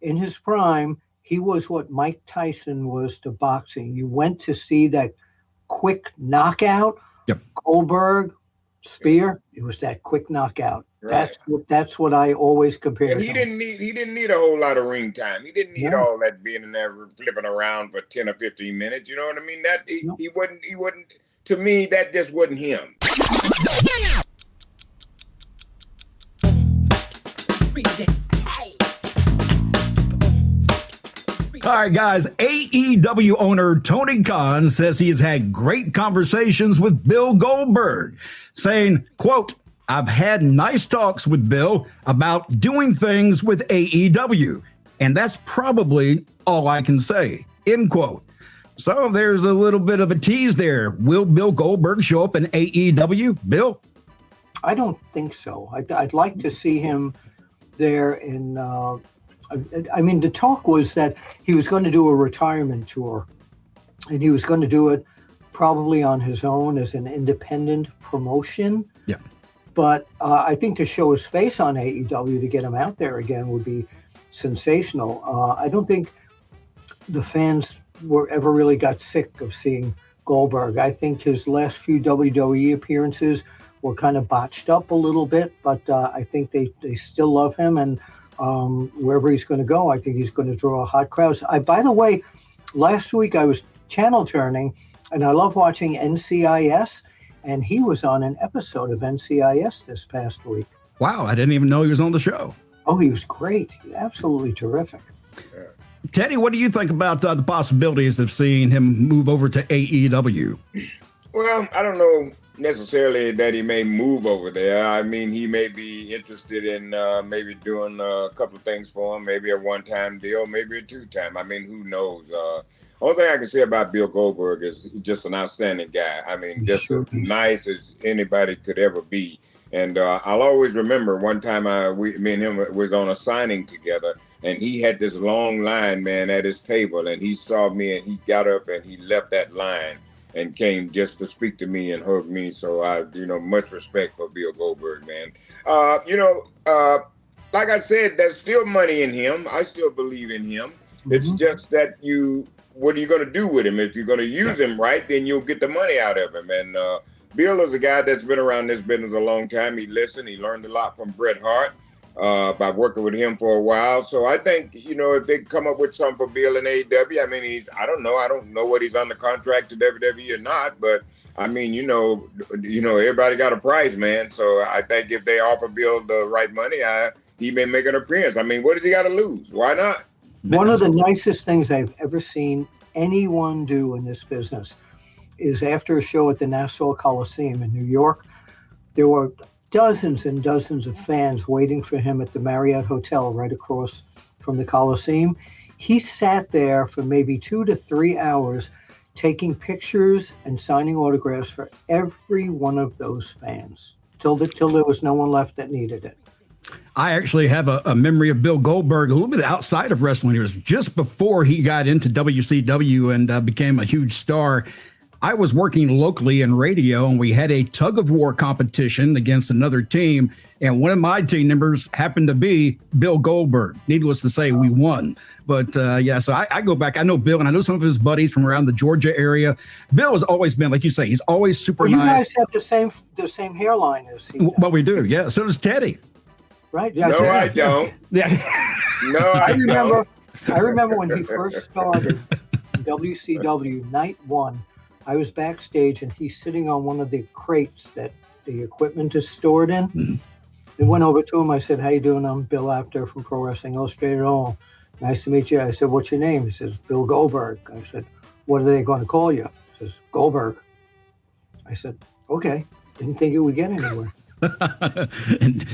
in his prime, he was what Mike Tyson was to boxing. You went to see that quick knockout. Yep. Goldberg, Spear, it was that quick knockout. Right. That's what I always compared. And he didn't need a whole lot of ring time. He didn't need all that being in there flipping around for 10 or 15 minutes. You know what I mean? That he wouldn't. To me, that just wasn't him. All right, guys. AEW owner Tony Khan says he has had great conversations with Bill Goldberg, saying, quote, "I've had nice talks with Bill about doing things with AEW, and that's probably all I can say," end quote. So there's a little bit of a tease there. Will Bill Goldberg show up in AEW? Bill? I don't think so. I'd like to see him there in, I mean, the talk was that he was going to do a retirement tour, and he was going to do it probably on his own as an independent promotion. Yeah. But I think to show his face on AEW, to get him out there again, would be sensational. I don't think the fans ever really got sick of seeing Goldberg. I think his last few WWE appearances were kind of botched up a little bit, but I think they still love him, and wherever he's going to go, I think he's going to draw hot crowds. By the way, last week I was channel turning, and I love watching NCIS, and he was on an episode of NCIS this past week. Wow, I didn't even know he was on the show. Oh, he was great. Absolutely terrific. Yeah. Teddy, what do you think about the possibilities of seeing him move over to AEW? Well, I don't know necessarily that he may move over there. I mean, he may be interested in maybe doing a couple of things for him, maybe a one-time deal, maybe a two-time. I mean, who knows? Only thing I can say about Bill Goldberg is he's just an outstanding guy. I mean, just as nice as anybody could ever be. And I'll always remember one time me and him was on a signing together, and he had this long line, man, at his table, and he saw me, and he got up and he left that line and came just to speak to me and hug me. So much respect for Bill Goldberg, man. Like I said, there's still money in him. I still believe in him. It's just that what are you going to do with him? If you're going to use him right, then you'll get the money out of him. And Bill is a guy that's been around this business a long time. He listened. He learned a lot from Bret Hart by working with him for a while. So I think, if they come up with something for Bill in AEW, I mean, I don't know what he's under contract to WWE or not, but I mean, everybody got a price, man. So I think if they offer Bill the right money, he may make an appearance. I mean, what does he got to lose? Why not? One of the nicest things I've ever seen anyone do in this business is after a show at the Nassau Coliseum in New York, there were dozens and dozens of fans waiting for him at the Marriott Hotel right across from the Coliseum. He sat there for maybe 2 to 3 hours taking pictures and signing autographs for every one of those fans till there was no one left that needed it. I actually have a memory of Bill Goldberg a little bit outside of wrestling. It was just before he got into WCW and became a huge star. I was working locally in radio, and we had a tug-of-war competition against another team, and one of my team members happened to be Bill Goldberg. Needless to say, we won. But, so I go back. I know Bill, and I know some of his buddies from around the Georgia area. Bill has always been, like you say, he's always super nice. You guys have the same hairline as he does. Well, we do, yeah. So does Teddy. Right? Yeah, no, I don't. Yeah. No, I don't. I remember when he first started in WCW, night one. I was backstage, and he's sitting on one of the crates that the equipment is stored in. Mm-hmm. I went over to him. I said, "How you doing? I'm Bill Apter from Pro Wrestling Illustrated." "Oh, nice to meet you." I said, "What's your name?" He says, "Bill Goldberg." I said, "What are they going to call you?" He says, "Goldberg." I said, "Okay." Didn't think it would get anywhere.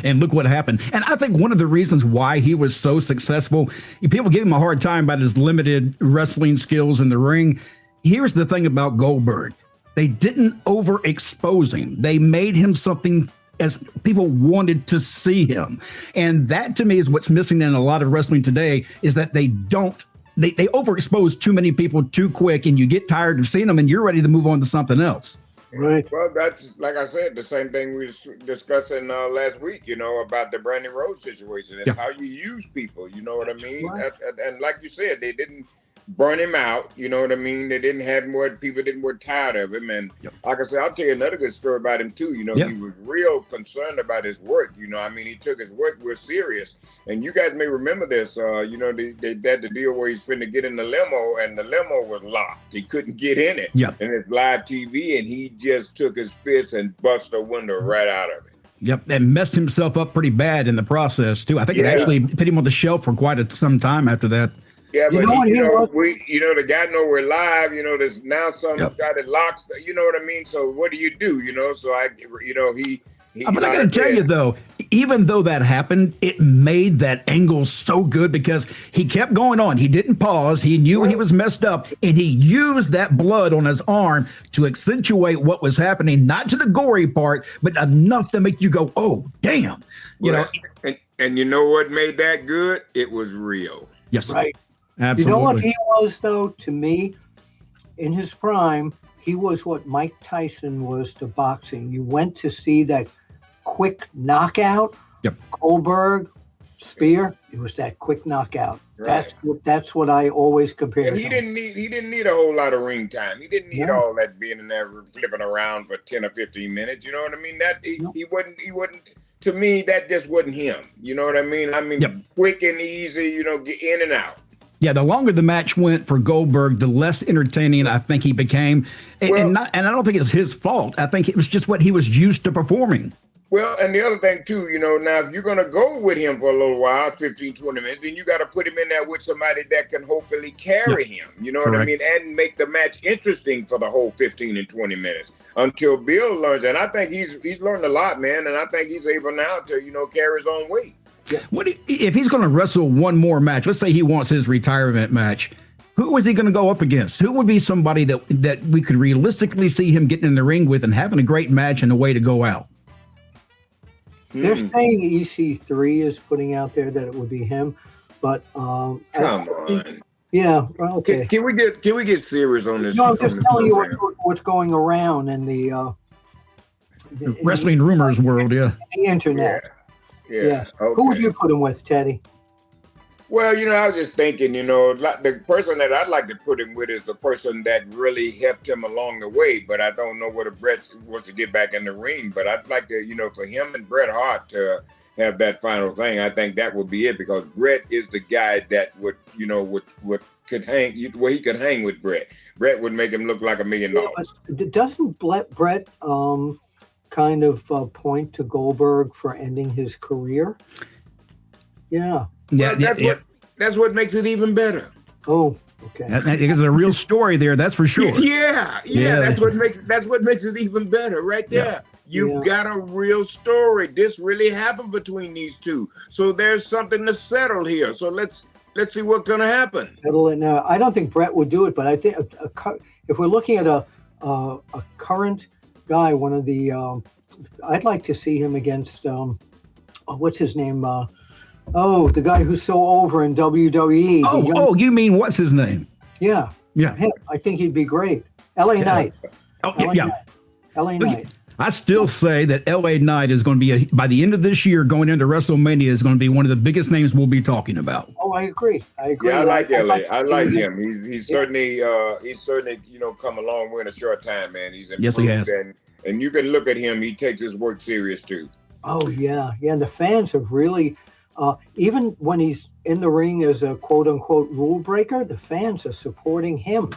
and look what happened. And I think one of the reasons why he was so successful, people give him a hard time about his limited wrestling skills in the ring. Here's the thing about Goldberg. They didn't overexpose him. They made him something as people wanted to see him. And that, to me, is what's missing in a lot of wrestling today, is that they overexpose too many people too quick, and you get tired of seeing them, and you're ready to move on to something else. Right. Well, that's like I said, the same thing we was discussing last week. About the Brandon Rhodes situation. It's how you use people. You know what I mean? Right. And like you said, they didn't burn him out. You know what I mean? They didn't have more people didn't were tired of him. And like I said, I'll tell you another good story about him too. He was real concerned about his work. He took his work real serious. And you guys may remember this. They had the deal where he's finna get in the limo, and the limo was locked. He couldn't get in it. Yeah. And it's live TV, and he just took his fist and bust the window right out of it. Yep, and messed himself up pretty bad in the process too. I think it actually put him on the shelf for quite some time after that. Yeah, but the guy know we're live. There's now some guy that locks. You know what I mean? So what do you do? So he. But I got to tell you though, even though that happened, it made that angle so good because he kept going on. He didn't pause. He knew he was messed up, and he used that blood on his arm to accentuate what was happening, not to the gory part, but enough to make you go, "Oh, damn!" And you know what made that good? It was real. Yes, right. Absolutely. You know what he was, though, to me, in his prime, he was what Mike Tyson was to boxing. You went to see that quick knockout. Yep. Goldberg, Spear, it was that quick knockout. Right. That's what I always compared. And he didn't need a whole lot of ring time. He didn't need all that being in there flipping around for 10 or 15 minutes. You know what I mean? He wasn't. To me, that just wasn't him. You know what I mean? Quick and easy. Get in and out. Yeah, the longer the match went for Goldberg, the less entertaining I think he became. And I don't think it's his fault. I think it was just what he was used to performing. Well, and the other thing, too, now, if you're going to go with him for a little while, 15, 20 minutes, then you got to put him in there with somebody that can hopefully carry him. You know what I mean? And make the match interesting for the whole 15 and 20 minutes until Bill learns. And I think he's learned a lot, man. And I think he's able now to, carry his own weight. Yeah. If he's going to wrestle one more match, let's say he wants his retirement match, who is he going to go up against? Who would be somebody that we could realistically see him getting in the ring with and having a great match and a way to go out? They're saying EC3 is putting out there that it would be him, but come on. Yeah, well, okay. Can we get serious on this? No, I'm just telling you what's going around in the wrestling rumors world, the internet. Yeah. Okay. Who would you put him with, Teddy? Well, I was just thinking, the person that I'd like to put him with is the person that really helped him along the way. But I don't know whether Bret wants to get back in the ring. But I'd like to, for him and Bret Hart to have that final thing. I think that would be it because Bret is the guy that would, could hang where he could hang with Bret. Bret would make him look like $1 million. Doesn't Bret kind of point to Goldberg for ending his career? Yeah. That's what makes it even better. Oh, okay. There's a real story there, that's for sure. Yeah. That's what makes it even better, right there. Yeah. You've got a real story. This really happened between these two, so there's something to settle here. So let's see what's going to happen. Settle it now. I don't think Bret would do it, but I think if we're looking at a current guy, one of the I'd like to see him against what's his name? The guy who's so over in WWE. You mean what's his name? Yeah. Him. I think he'd be great. LA Knight. LA Knight. I still say that LA Knight is going to be by the end of this year, going into WrestleMania, is going to be one of the biggest names we'll be talking about. Oh, I agree. Yeah, I like LA. I like him. He's certainly come a long way in a short time, man. He's improved. Yes, he has. And you can look at him. He takes his work serious too. Oh yeah. And the fans have really. Even when he's in the ring as a quote-unquote rule breaker, the fans are supporting him.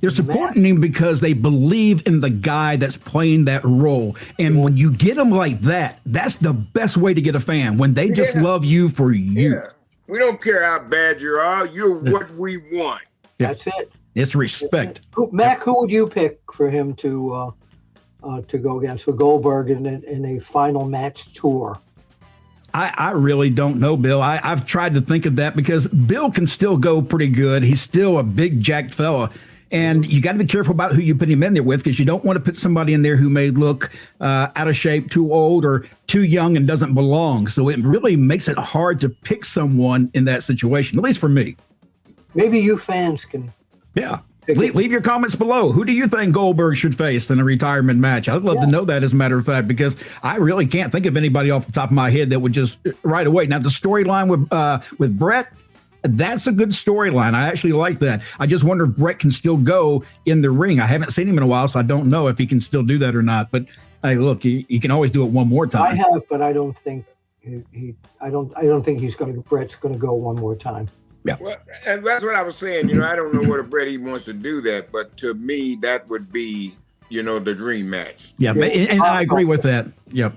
They're supporting him because they believe in the guy that's playing that role. And when you get them like that, that's the best way to get a fan, when they just love you for you. Yeah. We don't care how bad you are. You're what we want. That's it. It's respect. Mac, who would you pick for him to go against for Goldberg in a final match tour? I really don't know, Bill. I've tried to think of that because Bill can still go pretty good. He's still a big jacked fella. And you got to be careful about who you put him in there with, because you don't want to put somebody in there who may look out of shape, too old, or too young and doesn't belong. So it really makes it hard to pick someone in that situation, at least for me. Maybe you fans can leave your comments below. Who do you think Goldberg should face in a retirement match? I'd love to know that, as a matter of fact, because I really can't think of anybody off the top of my head that would just right away. Now, the storyline with Bret, that's a good storyline. I actually like that. I just wonder if Bret can still go in the ring. I haven't seen him in a while, so I don't know if he can still do that or not. But hey, look, he can always do it one more time. I have, but I don't think I don't think Bret's going to go one more time. Yeah. Well, and that's what I was saying. I don't know whether Bret even wants to do that, but to me, that would be, the dream match. Yeah, and I agree with that. Yep.